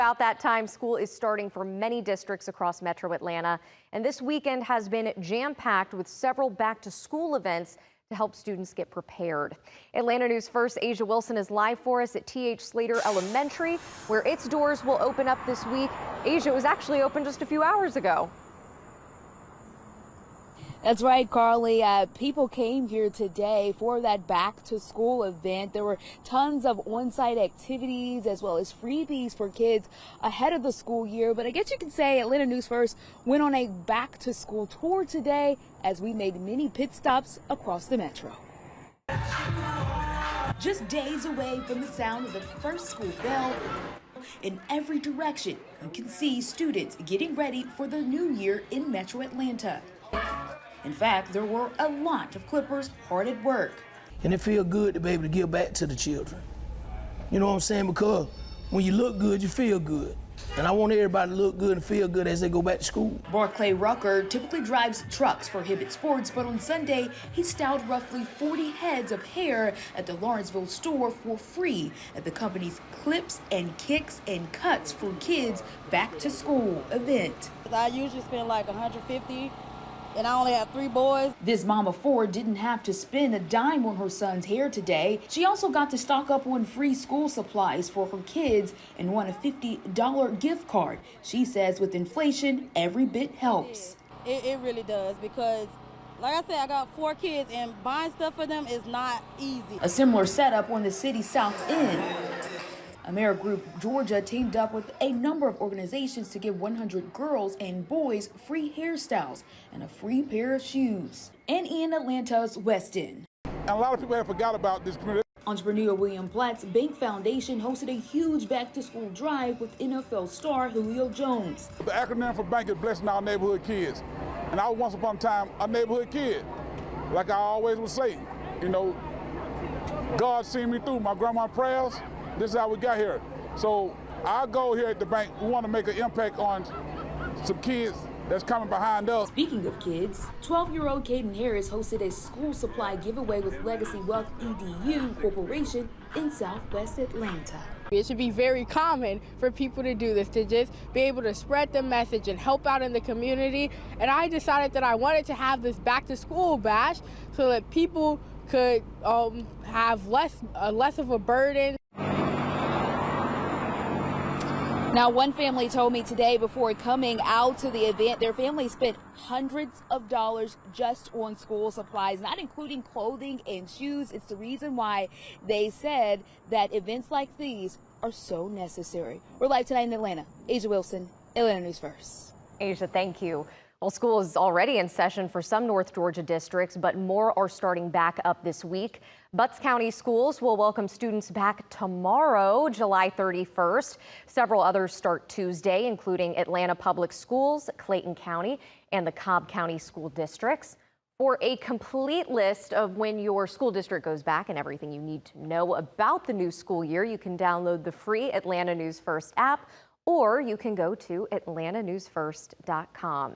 About that time, school is starting for many districts across Metro Atlanta, and this weekend has been jam-packed with several back-to-school events to help students get prepared. Atlanta News First Asia Wilson is live for us at T.H. Slater Elementary, where its doors will open up this week. Asia was actually open just a few hours ago. That's right, Carly. People came here today for that back to school event. There were tons of on-site activities as well as freebies for kids ahead of the school year. But I guess you can say Atlanta News First went on a back to school tour today as we made many pit stops across the metro. Just days away from the sound of the first school bell, in every direction, you can see students getting ready for the new year in Metro Atlanta. In fact, there were a lot of Clippers hard at work. And it feels good to be able to give back to the children. You know what I'm saying? Because when you look good, you feel good. And I want everybody to look good and feel good as they go back to school. Barclay Rucker typically drives trucks for Hibbett Sports, but on Sunday, he styled roughly 40 heads of hair at the Lawrenceville store for free at the company's Clips and Kicks and Cuts for Kids Back to School event. I usually spend like $150. And I only have 3 boys. This mom of 4 didn't have to spend a dime on her son's hair today. She also got to stock up on free school supplies for her kids and won a $50 gift card. She says with inflation, every bit helps. It really does, because like I said, I got 4 kids and buying stuff for them is not easy. A similar setup on the city's south end. AmeriGroup Georgia teamed up with a number of organizations to give 100 girls and boys free hairstyles and a free pair of shoes. And in Atlanta's West End. And a lot of people have forgot about this community. Entrepreneur William Platt's Bank Foundation hosted a huge back-to-school drive with NFL star Julio Jones. The acronym for bank is Blessing Our Neighborhood Kids. And I was once upon a time a neighborhood kid. Like I always would say, you know, God seen me through my grandma's prayers. This is how we got here. So our goal here at the bank, we want to make an impact on some kids that's coming behind us. Speaking of kids, 12-year-old Caden Harris hosted a school supply giveaway with Legacy Wealth EDU Corporation in Southwest Atlanta. It should be very common for people to do this, to just be able to spread the message and help out in the community. And I decided that I wanted to have this back to school bash so that people could have less of a burden. Now, one family told me today before coming out to the event, their family spent hundreds of dollars just on school supplies, not including clothing and shoes. It's the reason why they said that events like these are so necessary. We're live tonight in Atlanta. Asia Wilson, Atlanta News First. Asia, thank you. Well, school is already in session for some North Georgia districts, but more are starting back up this week. Butts County schools will welcome students back tomorrow, July 31st. Several others start Tuesday, including Atlanta Public Schools, Clayton County, and the Cobb County school districts. For a complete list of when your school district goes back and everything you need to know about the new school year, you can download the free Atlanta News First app, or you can go to atlantanewsfirst.com.